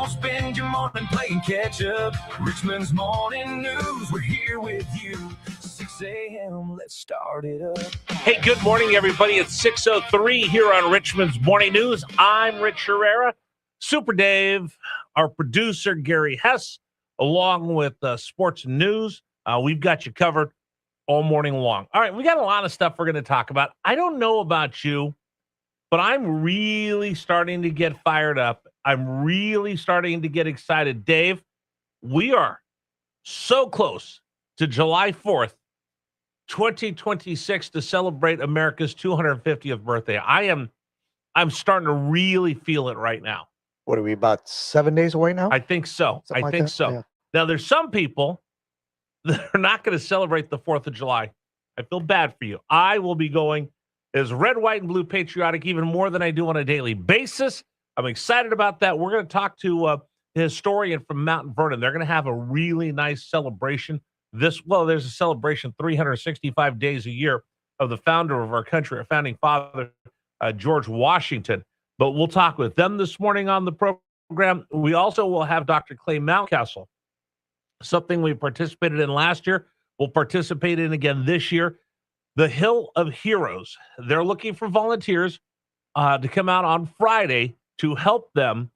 Don't spend your morning playing catch up. Richmond's morning news. We're here with you. 6 a.m. Let's start it up. Hey, good morning, everybody. It's 6:03 here on Richmond's Morning News. I'm Rich Herrera. Super Dave, our producer, Gary Hess, along with Sports News. We've got you covered all morning long. All right, we got a lot of stuff we're going to talk about. I don't know about you, but I'm really starting to get fired up. I'm really starting to get excited. Dave, we are so close to July 4th, 2026 to celebrate America's 250th birthday. I'm starting to really feel it right now. What are we, about 7 days away now? I think so. Something like that? So. Yeah. Now, there's some people that are not going to celebrate the 4th of July. I feel bad for you. I will be going as red, white, and blue patriotic even more than I do on a daily basis. I'm excited about that. We're going to talk to a historian from Mount Vernon. They're going to have a really nice celebration. There's a celebration 365 days a year of the founder of our country, our founding father, George Washington. But we'll talk with them this morning on the program. We also will have Dr. Clay Mountcastle, something we participated in last year. We'll participate in again this year. The Hill of Heroes. They're looking for volunteers to come out on Friday to help them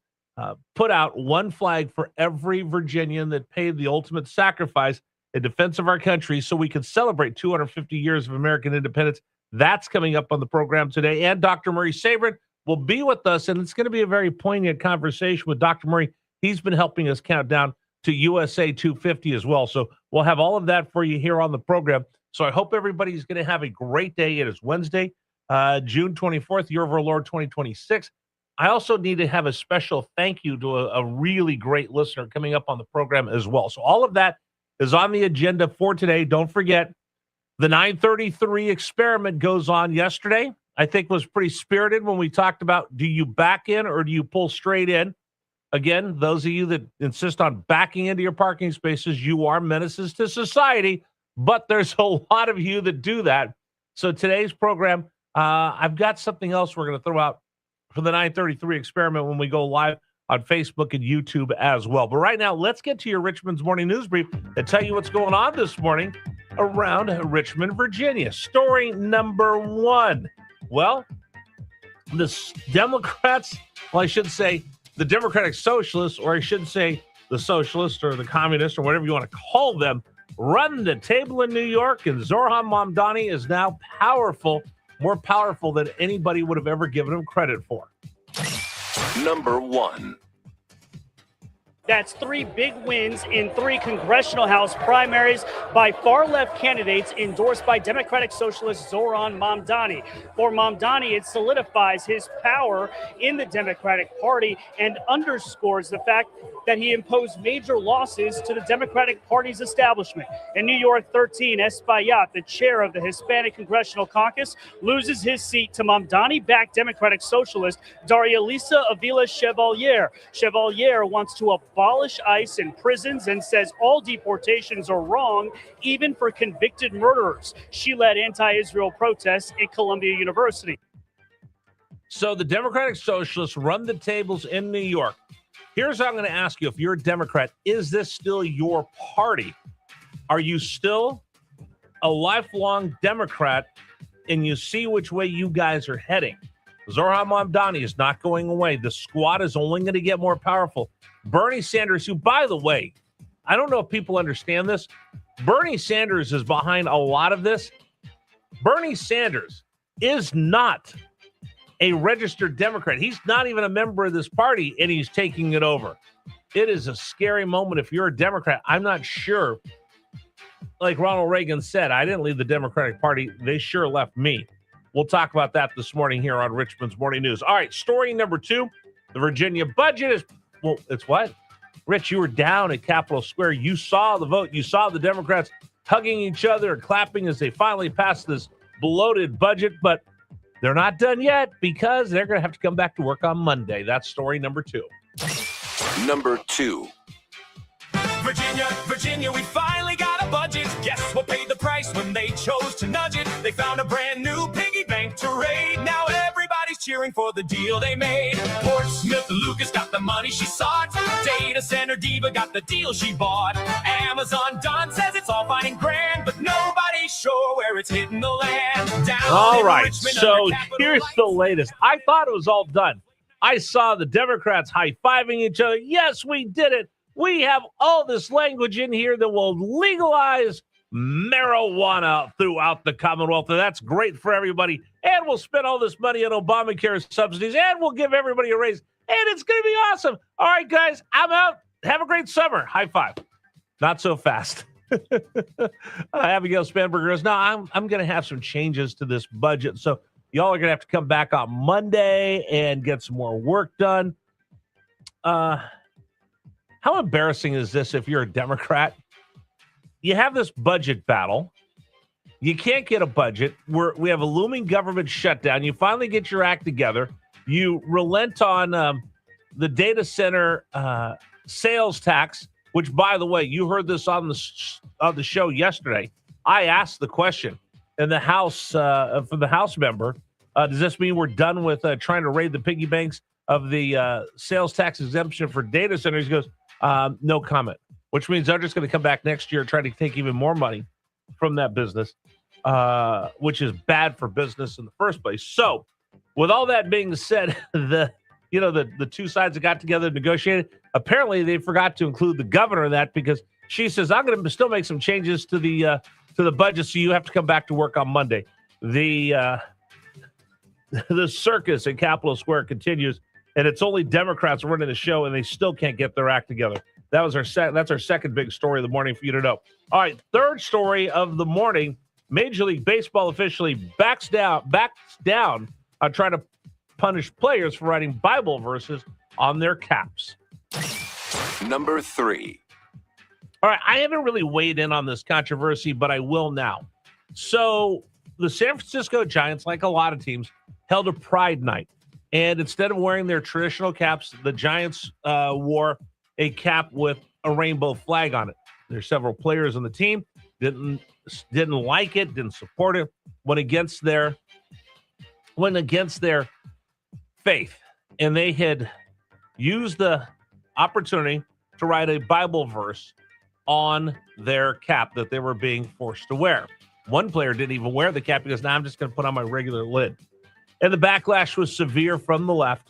put out one flag for every Virginian that paid the ultimate sacrifice in defense of our country so we can celebrate 250 years of American independence. That's coming up on the program today. And Dr. Murray Sabrin will be with us, and it's going to be a very poignant conversation with Dr. Murray. He's been helping us count down to USA 250 as well. So we'll have all of that for you here on the program. So I hope everybody's going to have a great day. It is Wednesday, June 24th, year of our Lord 2026. I also need to have a special thank you to a really great listener coming up on the program as well. So all of that is on the agenda for today. Don't forget, the 933 experiment goes on yesterday. I think was pretty spirited when we talked about, do you back in or do you pull straight in? Again, those of you that insist on backing into your parking spaces, you are menaces to society, but there's a lot of you that do that. So today's program, I've got something else we're going to throw out for the 933 experiment when we go live on Facebook and YouTube as well. But right now, let's get to your Richmond's Morning News Brief and tell you what's going on this morning around Richmond, Virginia. Story number one. Well, the Democrats, well, I should say the Democratic Socialists, or I should say the Socialists or the Communists or whatever you want to call them, run the table in New York, and Zohran Mamdani is now powerful, more powerful than anybody would have ever given him credit for. Number one. That's 3 big wins in 3 congressional House primaries by far-left candidates endorsed by Democratic Socialist Zohran Mamdani. For Mamdani, it solidifies his power in the Democratic Party and underscores the fact that he imposed major losses to the Democratic Party's establishment. In New York 13, Espaillat, the chair of the Hispanic Congressional Caucus, loses his seat to Mamdani-backed Democratic Socialist Daria-Lisa Avila Chevalier. Chevalier wants to abolish ICE in prisons and says all deportations are wrong, even for convicted murderers. She led anti-Israel protests at Columbia University. So the Democratic Socialists run the tables in New York. Here's what I'm going to ask you. If you're a Democrat, is this still your party? Are you still a lifelong Democrat and you see which way you guys are heading? Zohran Mamdani is not going away. The squad is only going to get more powerful. Bernie Sanders, who, by the way, I don't know if people understand this. Bernie Sanders is behind a lot of this. Bernie Sanders is not a registered Democrat. He's not even a member of this party, and he's taking it over. It is a scary moment if you're a Democrat. I'm not sure. Like Ronald Reagan said, I didn't leave the Democratic Party. They sure left me. We'll talk about that this morning here on Richmond's Morning News. All right, story number 2. The Virginia budget is, well, it's what? Rich, you were down at Capitol Square. You saw the vote. You saw the Democrats hugging each other and clapping as they finally passed this bloated budget, but they're not done yet because they're going to have to come back to work on Monday. That's story number 2. Number 2. Virginia, we finally got a budget. Guess what paid the price when they chose to nudge it? They found a brand new piggy bank to raid. Now everybody's cheering for the deal they made. Portsmouth Lucas got the money she sought. Data center diva got the deal she bought. Amazon Don says it's all fine and grand, but nobody's sure where it's hitting the land. Down All in right, Richmond so under Capitol here's lights. the latest. I thought it was all done. I saw the Democrats high-fiving each other. Yes, we did it. We have all this language in here that will legalize marijuana throughout the Commonwealth, and that's great for everybody. And we'll spend all this money on Obamacare subsidies, and we'll give everybody a raise, and it's going to be awesome. All right, guys, I'm out. Have a great summer. High five. Not so fast. Abigail Spanberger goes, no, I'm going to have some changes to this budget, so y'all are going to have to come back on Monday and get some more work done. How embarrassing is this if you're a Democrat? You have this budget battle. You can't get a budget. We have a looming government shutdown. You finally get your act together. You relent on the data center sales tax, which, by the way, you heard this on the show yesterday. I asked the question in the House from the House member. Does this mean we're done with trying to raid the piggy banks of the sales tax exemption for data centers? He goes, no comment, which means they're just going to come back next year and try to take even more money from that business, which is bad for business in the first place. So with all that being said, the two sides that got together and negotiated, apparently they forgot to include the governor in that, because she says, I'm going to still make some changes to the budget, so you have to come back to work on Monday. The circus in Capitol Square continues, and it's only Democrats running the show, and they still can't get their act together. That's our second big story of the morning for you to know. All right, third story of the morning: Major League Baseball officially backs down on trying to punish players for writing Bible verses on their caps. Number 3. All right, I haven't really weighed in on this controversy, but I will now. So the San Francisco Giants, like a lot of teams, held a Pride Night. And instead of wearing their traditional caps, the Giants wore a cap with a rainbow flag on it. There's several players on the team didn't like it, didn't support it, went against their faith. And they had used the opportunity to write a Bible verse on their cap that they were being forced to wear. One player didn't even wear the cap because now I'm just going to put on my regular lid. And the backlash was severe from the left.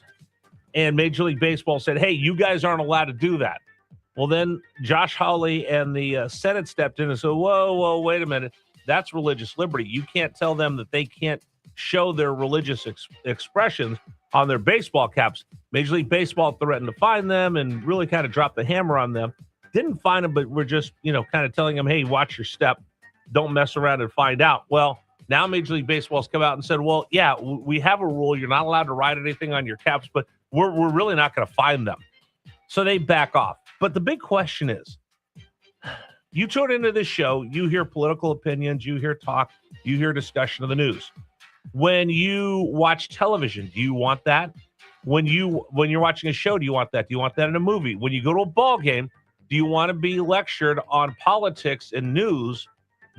And Major League Baseball said, hey, you guys aren't allowed to do that. Well, then Josh Hawley and the Senate stepped in and said, whoa, wait a minute. That's religious liberty. You can't tell them that they can't show their religious expressions on their baseball caps. Major League Baseball threatened to fine them and really kind of dropped the hammer on them. Didn't fine them, but we're just, kind of telling them, hey, watch your step. Don't mess around and find out. Well, now Major League Baseball's come out and said, well, yeah, we have a rule. You're not allowed to write anything on your caps, but we're really not going to fine them. So they back off. But the big question is, you tune into this show, you hear political opinions, you hear talk, you hear discussion of the news. When you watch television, do you want that? When you're watching a show, do you want that? Do you want that in a movie? When you go to a ball game, do you want to be lectured on politics and news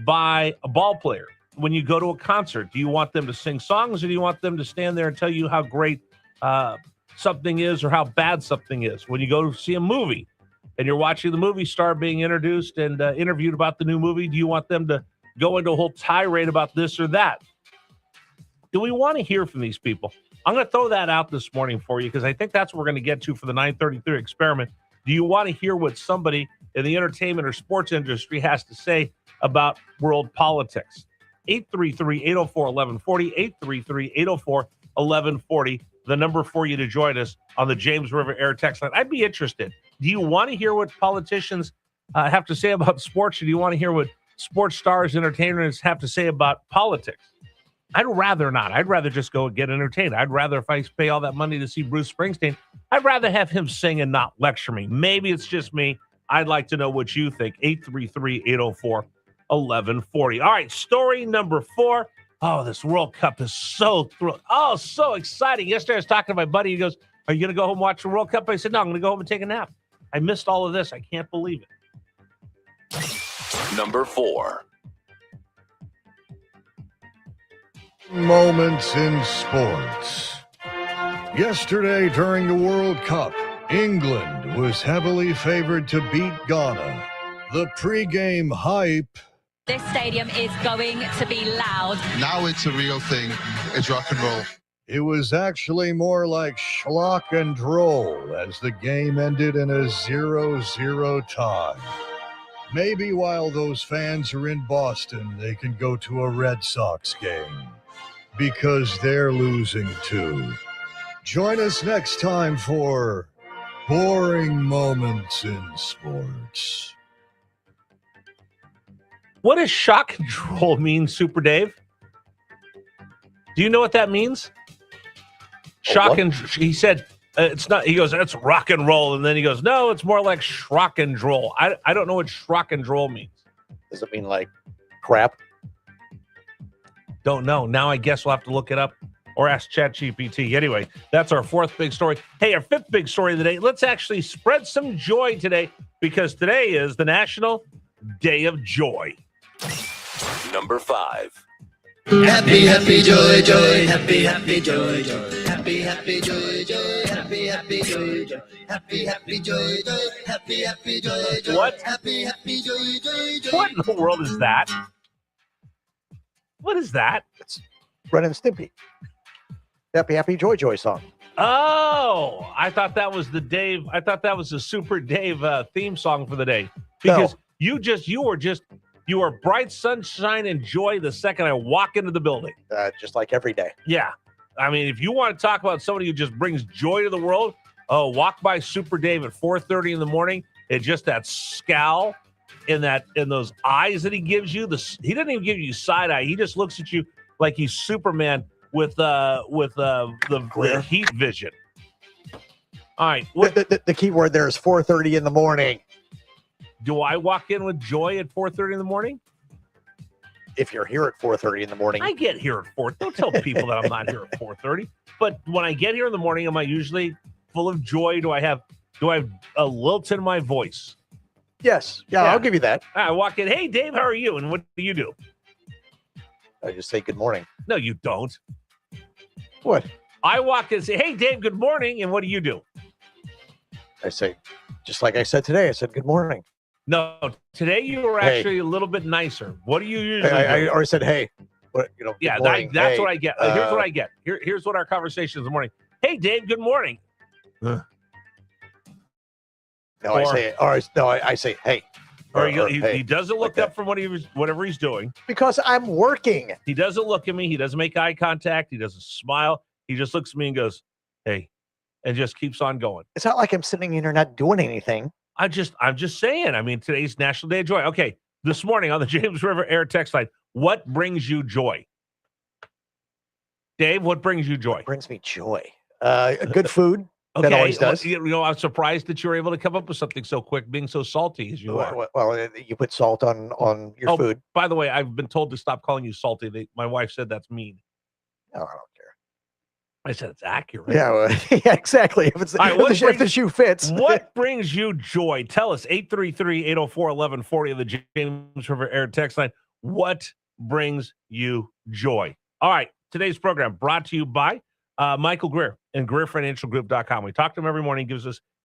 by a ball player? When you go to a concert, do you want them to sing songs, or do you want them to stand there and tell you how great something is or how bad something is? When you go to see a movie and you're watching the movie star being introduced and interviewed about the new movie, do you want them to go into a whole tirade about this or that? Do we want to hear from these people? I'm going to throw that out this morning for you, because I think that's what we're going to get to for the 933 experiment. Do you want to hear what somebody in the entertainment or sports industry has to say about world politics? 833-804-1140, 833-804-1140, the number for you to join us on the James River Air text line. I'd be interested. Do you want to hear what politicians have to say about sports, or do you want to hear what sports stars, entertainers have to say about politics? I'd rather not. I'd rather just go and get entertained. I'd rather, if I pay all that money to see Bruce Springsteen, I'd rather have him sing and not lecture me. Maybe it's just me. I'd like to know what you think. 833-804-1140. All right, story number 4. Oh, this World Cup is so exciting. Yesterday I was talking to my buddy. He goes, are you going to go home and watch the World Cup? I said, no, I'm going to go home and take a nap. I missed all of this. I can't believe it. Number 4. Moments in sports. Yesterday during the World Cup, England was heavily favored to beat Ghana. The pregame hype. This stadium is going to be loud. Now it's a real thing. It's rock and roll. It was actually more like schlock and droll as the game ended in a 0-0 tie. Maybe while those fans are in Boston, they can go to a Red Sox game. Because they're losing too. Join us next time for Boring Moments in Sports. What does shock and droll mean, Super Dave? Do you know what that means? Shock and he said it's not. He goes, that's rock and roll, and then he goes, no, it's more like schrock and droll. I don't know what schrock and droll means. Does it mean like crap? Don't know. Now I guess we'll have to look it up or ask ChatGPT. Anyway, that's our fourth big story. Hey, our fifth big story of the day. Let's actually spread some joy today because today is the National Day of Joy. Number 5. Happy, happy, joy, joy, happy, happy, joy, joy, happy, happy, joy, joy, happy, happy, joy, joy, happy, happy, joy, joy, happy, happy, joy, joy, What? happy, happy, joy, joy, joy. What in the world is that? What is that? It's Ren and Stimpy. Happy, happy, joy, joy song. Oh, I thought that was the Dave. I thought that was the Super Dave theme song for the day because you were bright sunshine and joy the second I walk into the building. Just like every day. Yeah. I mean, if you want to talk about somebody who just brings joy to the world, walk by Super Dave at 4:30 in the morning. It's just that scowl in those eyes that he gives you. He doesn't even give you side eye. He just looks at you like he's Superman with the heat vision. All right. The key word there is 4:30 in the morning. Do I walk in with joy at 4:30 in the morning? If you're here at 4:30 in the morning. I get here at 4. Don't tell people that I'm not here at 4:30. But when I get here in the morning, am I usually full of joy? Do I have a lilt in my voice? Yes. Yeah, I'll give you that. I walk in, hey, Dave, how are you? And what do you do? I just say good morning. No, you don't. What? I walk in and say, hey, Dave, good morning. And what do you do? I say, just like I said today, I said good morning. No, today you were actually a little bit nicer. What do you usually do? I already said, hey. What, Yeah, good morning. that's Hey, what I get. Here's what I get. Here's what our conversation is in the morning. Hey, Dave, good morning. No, I say, hey. He doesn't look up from whatever he's doing. Because I'm working. He doesn't look at me. He doesn't make eye contact. He doesn't smile. He just looks at me and goes, hey, and just keeps on going. It's not like I'm sitting here not doing anything. I'm just saying. I mean, today's National Day of Joy. Okay, this morning on the James River Air text line, what brings you joy? Dave, what brings you joy? What brings me joy? Good food. Okay, That always does. I'm surprised that you were able to come up with something so quick, being so salty as you are. Well, you put salt on your food. By the way, I've been told to stop calling you salty. My wife said that's mean. Oh, I don't care. I said it's accurate. Yeah, yeah, exactly. If the shoe fits. What brings you joy? Tell us, 833-804-1140 of the James River Air text line. What brings you joy? All right, today's program brought to you by Michael Greer and GreerFinancialGroup.com. We talk to him every morning. He gives us